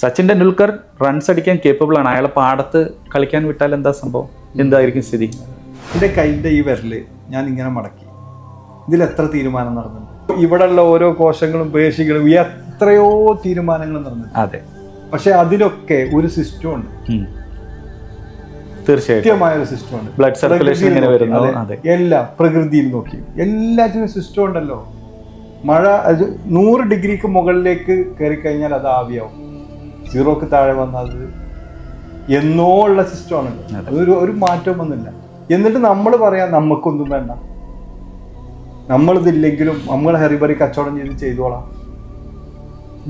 Sachin Tendulkar runs അടിക്കാൻ capable ആണ്. അയാളെ പാടത്ത് കളിക്കാൻ വിട്ടാൽ എന്താ സംഭവം, എന്തായിരിക്കും സ്ഥിതി? എൻ്റെ കൈൻ്റെ ഈ വിരല് ഞാൻ ഇങ്ങനെ മടക്കി, ഇതിൽ എത്ര തീരുമാനം നടന്നിട്ടുണ്ട്? ഇവിടെയുള്ള ഓരോ കോശങ്ങളും പേശികളും എത്രയോ തീരുമാനങ്ങൾ നടന്നിട്ടുണ്ട്. അതെ, പക്ഷെ അതിലൊക്കെ ഒരു സിസ്റ്റം ഉണ്ട്. തീർച്ചയായും കൃത്യമായ ഒരു സിസ്റ്റം ഉണ്ട്. ബ്ലഡ് സർക്കുലേഷൻ ഇങ്ങനെ വരുന്നു. എല്ലാം പ്രകൃതിയിൽ നോക്കി എല്ലാത്തിനും സിസ്റ്റം ഉണ്ടല്ലോ. മഴ 100 ഡിഗ്രിക്ക് മുകളിലേക്ക് കയറി കഴിഞ്ഞാൽ അത് ആവിയാവും, 0ക്ക് താഴെ വന്നാൽ അത് എന്നോ ഉള്ള സിസ്റ്റമാണ്. ഒരു മാറ്റവും വന്നില്ല. എന്നിട്ട് നമ്മൾ പറയാം നമുക്കൊന്നും വേണ്ട, നമ്മളിതില്ലെങ്കിലും നമ്മൾ ഹെറിബറി കച്ചവടം ചെയ്തോളാം.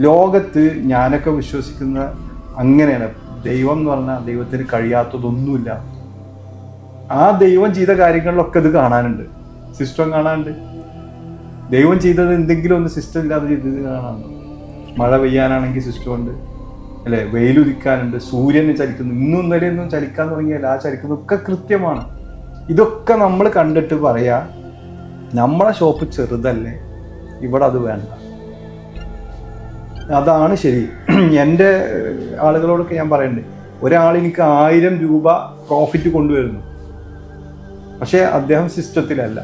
ലോകത്ത് ഞാനൊക്കെ വിശ്വസിക്കുന്ന അങ്ങനെയാണ്. ദൈവം എന്ന് പറഞ്ഞാൽ ദൈവത്തിന് കഴിയാത്തതൊന്നുമില്ല. ആ ദൈവം ചെയ്ത കാര്യങ്ങളിലൊക്കെ ഇത് കാണാനുണ്ട്, സിസ്റ്റം കാണാനുണ്ട്. ദൈവം ചെയ്തത് എന്തെങ്കിലും ഒന്ന് സിസ്റ്റം ഇല്ലാതെ ചെയ്തത് കാണാനുണ്ട്. മഴ പെയ്യാനാണെങ്കിൽ സിസ്റ്റം ഉണ്ട്, അല്ലേ? വെയിലുദിക്കാനുണ്ട്, സൂര്യന് ചലിക്കുന്നു. ഇന്നും ഇന്നലെയൊന്നും ചലിക്കാൻ തുടങ്ങിയാൽ ആ ചലിക്കുന്നതൊക്കെ കൃത്യമാണ്. ഇതൊക്കെ നമ്മൾ കണ്ടിട്ട് പറയാ നമ്മളെ ഷോപ്പ് ചെറുതല്ലേ, ഇവിടെ അത് വേണ്ട. അതാണ് ശരി. എൻ്റെ ആളുകളോടൊക്കെ ഞാൻ പറയുന്നുണ്ട്, ഒരാൾ എനിക്ക് 1000 രൂപ പ്രോഫിറ്റ് കൊണ്ടുവരുന്നു, പക്ഷേ അദ്ദേഹം സിസ്റ്റത്തിലല്ല.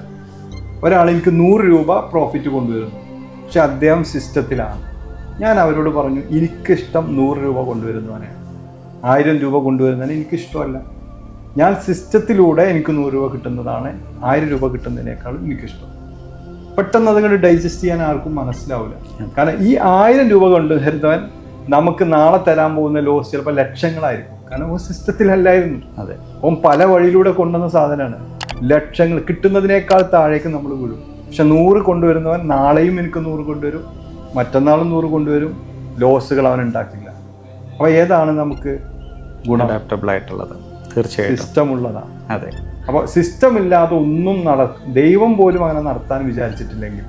ഒരാൾ എനിക്ക് 100 രൂപ പ്രോഫിറ്റ് കൊണ്ടുവരുന്നു, പക്ഷെ അദ്ദേഹം സിസ്റ്റത്തിലാണ്. ഞാൻ അവരോട് പറഞ്ഞു, എനിക്കിഷ്ടം 100 രൂപ കൊണ്ടുവരുന്നവനെ, 1000 രൂപ കൊണ്ടുവരുന്നതിന് എനിക്കിഷ്ടമല്ല. ഞാൻ സിസ്റ്റത്തിലൂടെ എനിക്ക് 100 രൂപ കിട്ടുന്നതാണ് 1000 രൂപ കിട്ടുന്നതിനേക്കാളും എനിക്കിഷ്ടം. പെട്ടെന്ന് അതുകൊണ്ട് ഡൈജസ്റ്റ് ചെയ്യാൻ ആർക്കും മനസ്സിലാവില്ല. കാരണം ഈ 1000 രൂപ കൊണ്ടുവരുന്നവൻ നമുക്ക് നാളെ തരാൻ പോകുന്ന ലോസ് ചിലപ്പോൾ ലക്ഷങ്ങളായിരിക്കും. കാരണം ഓ സിസ്റ്റത്തിലല്ലായിരുന്നു. അതെ, ഓൻ പല വഴിയിലൂടെ കൊണ്ടുവന്ന സാധനമാണ്. ലക്ഷങ്ങൾ കിട്ടുന്നതിനേക്കാൾ താഴേക്ക് നമ്മൾ വീഴും. പക്ഷെ 100 കൊണ്ടുവരുന്നവൻ നാളെയും എനിക്ക് 100 കൊണ്ടുവരും, മറ്റന്നാളും 100 കൊണ്ടുവരും. ലോസുകൾ അവൻ ഉണ്ടാക്കില്ല. അപ്പോൾ ഏതാണ് നമുക്ക് ഗുണാഡാപ്റ്റബിൾ ആയിട്ടുള്ളത്? തീർച്ചയായും സിസ്റ്റം ഉള്ളതാണ്. അതെ. അപ്പോൾ സിസ്റ്റം ഇല്ലാതെ ഒന്നും ദൈവം പോലും അങ്ങനെ നടത്താൻ വിചാരിച്ചിട്ടില്ലെങ്കിൽ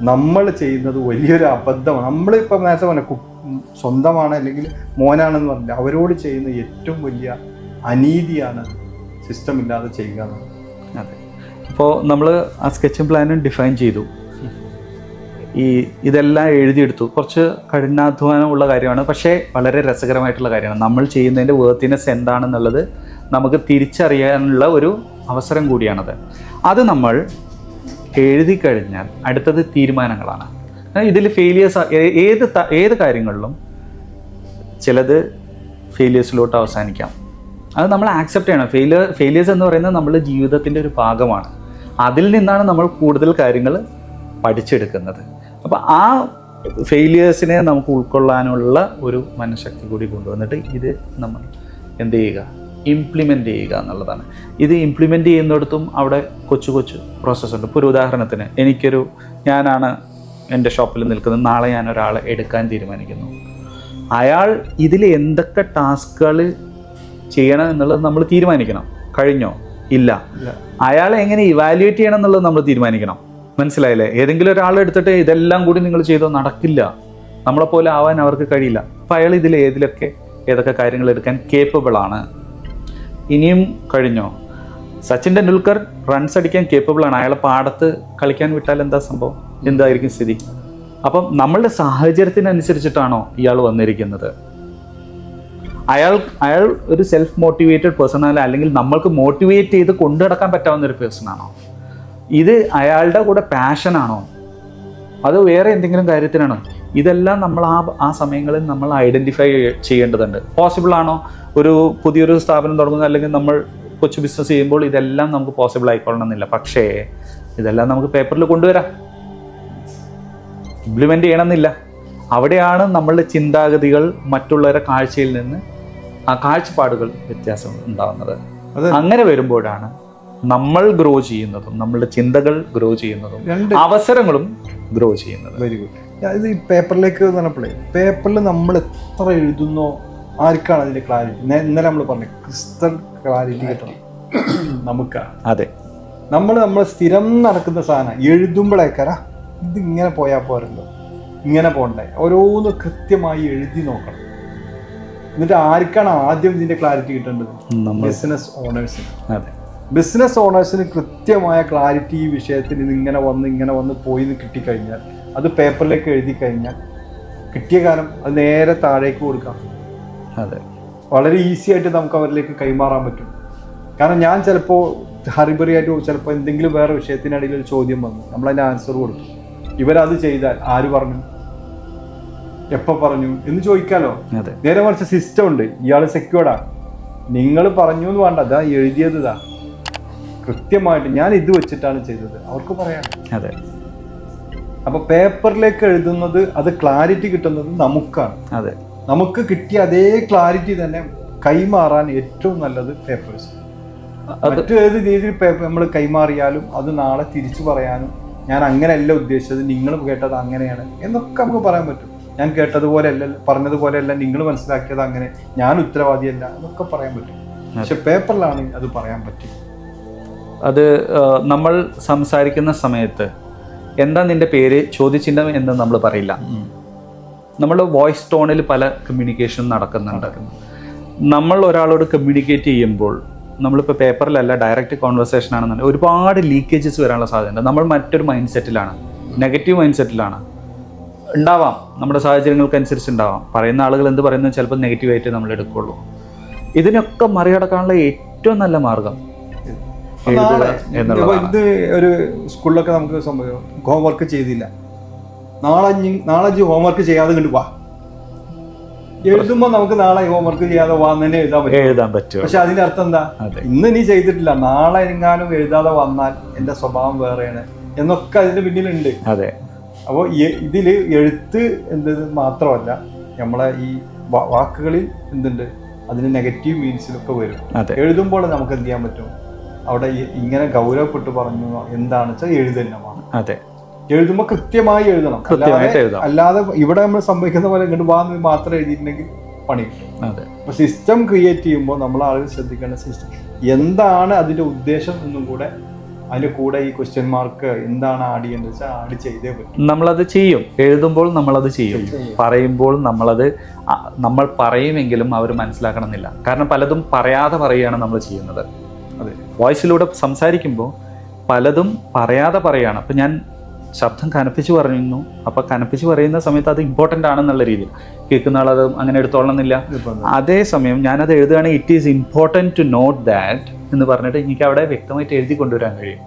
നമ്മൾ ചെയ്യുന്നത് വലിയൊരു അബദ്ധമാണ്. നമ്മളിപ്പോൾ നേരത്തെ പറഞ്ഞ സ്വന്തമാണ് അല്ലെങ്കിൽ മോനാണെന്ന് പറഞ്ഞില്ല, അവരോട് ചെയ്യുന്ന ഏറ്റവും വലിയ അനീതിയാണ് സിസ്റ്റം ഇല്ലാതെ ചെയ്യുക എന്നത്. അതെ. അപ്പോൾ നമ്മൾ ആ സ്കെച്ചും പ്ലാനും ഡിഫൈൻ ചെയ്തു, ഇതെല്ലാം എഴുതിയെടുത്തു. കുറച്ച് കഠിനാധ്വാനമുള്ള കാര്യമാണ്, പക്ഷേ വളരെ രസകരമായിട്ടുള്ള കാര്യമാണ്. നമ്മൾ ചെയ്യുന്നതിൻ്റെ വേർത്തിനെസ് എന്താണെന്നുള്ളത് നമുക്ക് തിരിച്ചറിയാനുള്ള ഒരു അവസരം കൂടിയാണത്. അത് നമ്മൾ എഴുതി കഴിഞ്ഞാൽ അടുത്തത് തീരുമാനങ്ങളാണ്. ഇതിൽ ഫെയിലിയേഴ്സ് ഏത് കാര്യങ്ങളിലും ചിലത് ഫെയിലിയേഴ്സിലോട്ട് അവസാനിക്കാം. അത് നമ്മൾ ആക്സെപ്റ്റ് ചെയ്യണം. ഫെയിലിയേഴ്സ് എന്ന് പറയുന്നത് നമ്മുടെ ജീവിതത്തിൻ്റെ ഒരു ഭാഗമാണ്. അതിൽ നിന്നാണ് നമ്മൾ കൂടുതൽ കാര്യങ്ങൾ പഠിച്ചെടുക്കുന്നത്. അപ്പോൾ ആ ഫെയിലിയേഴ്സിനെ നമുക്ക് ഉൾക്കൊള്ളാനുള്ള ഒരു മനഃശക്തി കൂടി കൊണ്ടുവന്നിട്ട് ഇത് നമ്മൾ എന്ത് ചെയ്യുക, ഇംപ്ലിമെൻ്റ് ചെയ്യുക എന്നുള്ളതാണ്. ഇത് ഇംപ്ലിമെൻ്റ് ചെയ്യുന്നിടത്തും അവിടെ കൊച്ചു കൊച്ചു പ്രോസസ്സുണ്ട്. ഇപ്പോൾ ഒരു ഉദാഹരണത്തിന് ഞാനാണ് എൻ്റെ ഷോപ്പിൽ നിൽക്കുന്നത്, നാളെ ഞാൻ ഒരാളെ എടുക്കാൻ തീരുമാനിക്കുന്നു. അയാൾ ഇതിൽ എന്തൊക്കെ ടാസ്കുകൾ ചെയ്യണം എന്നുള്ളത് നമ്മൾ തീരുമാനിക്കണം. കഴിഞ്ഞോ? ഇല്ല. അയാളെ എങ്ങനെ ഇവാലുവേറ്റ് ചെയ്യണം എന്നുള്ളത് നമ്മൾ തീരുമാനിക്കണം. മനസ്സിലായില്ലേ? ഏതെങ്കിലും ഒരാൾ എടുത്തിട്ട് ഇതെല്ലാം കൂടി നിങ്ങൾ ചെയ്തോ, നടക്കില്ല. നമ്മളെപ്പോലെ ആവാൻ അവർക്ക് കഴിയില്ല. അപ്പം അയാൾ ഏതൊക്കെ കാര്യങ്ങൾ എടുക്കാൻ കേപ്പബിളാണ്. ഇനിയും കഴിഞ്ഞോ? സച്ചിൻ ടെണ്ടുൽക്കർ റൺസ് അടിക്കാൻ കേപ്പബിൾ ആണ്. അയാളെ പാടത്ത് കളിക്കാൻ വിട്ടാൽ എന്താ സംഭവം, എന്തായിരിക്കും സ്ഥിതി? അപ്പം നമ്മളുടെ സാഹചര്യത്തിനനുസരിച്ചിട്ടാണോ ഇയാൾ വന്നിരിക്കുന്നത്? അയാൾ ഒരു സെൽഫ് മോട്ടിവേറ്റഡ് പേഴ്സൺ അല്ല, അല്ലെങ്കിൽ നമ്മൾക്ക് മോട്ടിവേറ്റ് ചെയ്ത് കൊണ്ടു നടക്കാൻ പറ്റാവുന്ന ഒരു പേഴ്സൺ ആണോ? ഇത് അയാളുടെ കൂടെ പാഷനാണോ, അത് വേറെ എന്തെങ്കിലും കാര്യത്തിനാണോ? ഇതെല്ലാം നമ്മൾ ആ സമയങ്ങളിൽ നമ്മൾ ഐഡൻറ്റിഫൈ ചെയ്യേണ്ടതുണ്ട്. പോസിബിൾ ആണോ? ഒരു പുതിയൊരു സ്ഥാപനം തുടങ്ങുന്നത് അല്ലെങ്കിൽ നമ്മൾ കൊച്ചു ബിസിനസ് ചെയ്യുമ്പോൾ ഇതെല്ലാം നമുക്ക് പോസിബിൾ ആയിക്കൊള്ളണമെന്നില്ല. പക്ഷേ ഇതെല്ലാം നമുക്ക് പേപ്പറിൽ കൊണ്ടുവരാം, ഇംപ്ലിമെൻ്റ് ചെയ്യണമെന്നില്ല. അവിടെയാണ് നമ്മളുടെ ചിന്താഗതികൾ മറ്റുള്ളവരുടെ കാഴ്ചയിൽ നിന്ന് ആ കാഴ്ചപ്പാടുകൾ വ്യത്യാസം ഉണ്ടാകുന്നത്. അങ്ങനെ വരുമ്പോഴാണ് നമ്മൾ ഗ്രോ ചെയ്യുന്നതും നമ്മളുടെ ചിന്തകൾ ഗ്രോ ചെയ്യുന്നതും അവസരങ്ങളും ഗ്രോ ചെയ്യുന്നത്. Very good. ഇത് ഈ പേപ്പറിലേക്ക് പറഞ്ഞപ്പോഴേ, പേപ്പറിൽ നമ്മൾ എത്ര എഴുതുന്നോ ആർക്കാണ് അതിൻ്റെ ക്ലാരിറ്റി. ഇന്നലെ നമ്മൾ പറഞ്ഞു ക്രിസ്റ്റൽ ക്ലാരിറ്റി കിട്ടണം നമുക്കാണ്. അതെ, നമ്മൾ സ്ഥിരം നടക്കുന്ന സാധനം എഴുതുമ്പോഴേക്കാരാ ഇതിങ്ങനെ പോയാൽ പോരല്ലോ, ഇങ്ങനെ പോകണ്ടേ, ഓരോന്ന് കൃത്യമായി എഴുതി നോക്കണം. എന്നിട്ട് ആർക്കാണ് ആദ്യം ഇതിൻ്റെ ക്ലാരിറ്റി കിട്ടേണ്ടത്? ബിസിനസ് ഓണേഴ്സിന്. അതെ, ബിസിനസ് ഓണേഴ്സിന് കൃത്യമായ ക്ലാരിറ്റി ഈ വിഷയത്തിൽ ഇത് ഇങ്ങനെ വന്ന് പോയി കിട്ടിക്കഴിഞ്ഞാൽ, അത് പേപ്പറിലേക്ക് എഴുതി കഴിഞ്ഞാൽ കിട്ടിയ കാലം അത് നേരെ താഴേക്ക് കൊടുക്കാം. അതെ, വളരെ ഈസി ആയിട്ട് നമുക്ക് അവരിലേക്ക് കൈമാറാൻ പറ്റും. കാരണം ഞാൻ ചിലപ്പോൾ ഹറിബറിയായിട്ട് ചിലപ്പോൾ എന്തെങ്കിലും വേറെ വിഷയത്തിനിടയിൽ ഒരു ചോദ്യം വന്നു, നമ്മളതിൻ്റെ ആൻസർ കൊടുക്കും. ഇവരത് ചെയ്താൽ ആര് പറഞ്ഞു, എപ്പോൾ പറഞ്ഞു എന്ന് ചോദിക്കാലോ. നേരെ മറിച്ച് സിസ്റ്റം ഉണ്ട്, ഇയാൾ സെക്യൂർഡാണ്, നിങ്ങൾ പറഞ്ഞു എന്ന് വേണ്ട, അതാ എഴുതിയത് ഇതാ കൃത്യമായിട്ട് ഞാൻ ഇത് വെച്ചിട്ടാണ് ചെയ്തത്, അവർക്ക് പറയാം. അതെ. അപ്പൊ പേപ്പറിലേക്ക് എഴുതുന്നത് അത് ക്ലാരിറ്റി കിട്ടുന്നത് നമുക്കാണ്. അതെ, നമുക്ക് കിട്ടിയ അതേ ക്ലാരിറ്റി തന്നെ കൈമാറാൻ ഏറ്റവും നല്ലത് പേപ്പേഴ്സ്. മറ്റു ഏത് രീതിയിൽ നമ്മൾ കൈമാറിയാലും അത് നാളെ തിരിച്ചു പറയാനും ഞാൻ അങ്ങനെയല്ല ഉദ്ദേശിച്ചത്, നിങ്ങൾ കേട്ടത് അങ്ങനെയാണ് എന്നൊക്കെ നമുക്ക് പറയാൻ പറ്റും. ഞാൻ കേട്ടതുപോലെയല്ല, പറഞ്ഞതുപോലെയല്ല, നിങ്ങൾ മനസ്സിലാക്കിയത് അങ്ങനെ, ഞാൻ ഉത്തരവാദിയല്ല എന്നൊക്കെ പറയാൻ പറ്റും. പക്ഷെ പേപ്പറിലാണെങ്കിൽ അത് പറയാൻ പറ്റും. അത് നമ്മൾ സംസാരിക്കുന്ന സമയത്ത് എന്താ നിന്റെ പേര് ചോദിച്ചിട്ടും എന്ന് നമ്മൾ പറയില്ല. നമ്മൾ വോയിസ് ടോണിൽ പല കമ്മ്യൂണിക്കേഷൻ നടക്കുന്നുണ്ട്. നമ്മൾ ഒരാളോട് കമ്മ്യൂണിക്കേറ്റ് ചെയ്യുമ്പോൾ നമ്മളിപ്പോൾ പേപ്പറിലല്ല, ഡയറക്റ്റ് കോൺവെർസേഷൻ ആണെന്നുണ്ടെങ്കിൽ ഒരുപാട് ലീക്കേജസ് വരാനുള്ള സാധ്യതയുണ്ട്. നമ്മൾ മറ്റൊരു മൈൻഡ് സെറ്റിലാണ്, നെഗറ്റീവ് മൈൻഡ് സെറ്റിലാണ്. ഉണ്ടാവാം, നമ്മുടെ സാഹചര്യങ്ങൾക്കനുസരിച്ച് ഉണ്ടാവാം. പറയുന്ന ആളുകൾ എന്ത് പറയുന്നത് ചിലപ്പോൾ നെഗറ്റീവായിട്ട് നമ്മൾ എടുക്കുള്ളൂ. ഇതിനൊക്കെ മറികടക്കാനുള്ള ഏറ്റവും നല്ല മാർഗം ഇത് ഒരു സ്കൂളിലൊക്കെ നമുക്ക് സംഭവം ഹോംവർക്ക് ചെയ്തില്ല, നാളെ ഹോംവർക്ക് ചെയ്യാതെ കണ്ടു വാ, എഴുതുമ്പോ നമുക്ക് നാളെ ഹോംവർക്ക് ചെയ്യാതെ വാന്നെ എഴുതാൻ പറ്റും. പക്ഷെ അതിന്റെ അർത്ഥം എന്താ, ഇന്ന് നീ ചെയ്തിട്ടില്ല, നാളെ എങ്ങാനും എഴുതാതെ വന്നാൽ എന്റെ സ്വഭാവം വേറെയാണ് എന്നൊക്കെ അതിന്റെ പിന്നിലുണ്ട്. അതെ. അപ്പോൾ ഇതില് എഴുത്ത് എന്ത് മാത്രമല്ല, നമ്മളെ ഈ വാക്കുകളിൽ എന്തുണ്ട്, അതിന് നെഗറ്റീവ് മീൻസിലൊക്കെ വരും. എഴുതുമ്പോൾ നമുക്ക് എന്ത് ചെയ്യാൻ പറ്റും, അവിടെ ഇങ്ങനെ ഗൗരവപ്പെട്ട് പറഞ്ഞു എന്താണെന്ന് വെച്ചാൽ എഴുതന്നമാണ്. അതെ, എഴുതുമ്പോൾ കൃത്യമായി എഴുതണം. അല്ലാതെ ഇവിടെ നമ്മൾ സംഭവിക്കുന്ന പോലെ ഇങ്ങോട്ട് വാന്ന് മാത്രം എഴുതിയിട്ടുണ്ടെങ്കിൽ പണി കിട്ടും. അപ്പൊ സിസ്റ്റം ക്രിയേറ്റ് ചെയ്യുമ്പോൾ നമ്മൾ ആളുകൾ ശ്രദ്ധിക്കേണ്ട സിസ്റ്റം എന്താണ്, അതിന്റെ ഉദ്ദേശം എന്നും കൂടെ, അതിന്റെ കൂടെ ഈ ക്വസ്റ്റ്യൻ മാർക്ക് എന്താണ് ആഡ് ചെയ്യേണ്ടത് വെച്ചാൽ ആഡ് ചെയ്തേ പറ്റും. നമ്മളത് ചെയ്യും, എഴുതുമ്പോൾ നമ്മളത് ചെയ്യും, പറയുമ്പോൾ നമ്മൾ പറയുമെങ്കിലും അവർ മനസ്സിലാക്കണമെന്നില്ല. കാരണം പലതും പറയാതെ പറയുകയാണ് നമ്മൾ ചെയ്യുന്നത്. അതെ, വോയിസിലൂടെ സംസാരിക്കുമ്പോൾ പലതും പറയാതെ പറയുകയാണ്. അപ്പം ഞാൻ ശബ്ദം കനപ്പിച്ച് പറയുന്നു, അപ്പം കനപ്പിച്ച് പറയുന്ന സമയത്ത് അത് ഇമ്പോർട്ടൻ്റ് ആണെന്നുള്ള രീതിയിൽ കേൾക്കുന്ന ആളത് അങ്ങനെ എടുത്തോളണമെന്നില്ല. അതേസമയം ഞാനത് എഴുതുകയാണെങ്കിൽ it is important to note that എന്ന് പറഞ്ഞിട്ട് എനിക്ക് അവിടെ വ്യക്തമായിട്ട് എഴുതി കൊണ്ടുവരാൻ കഴിയും.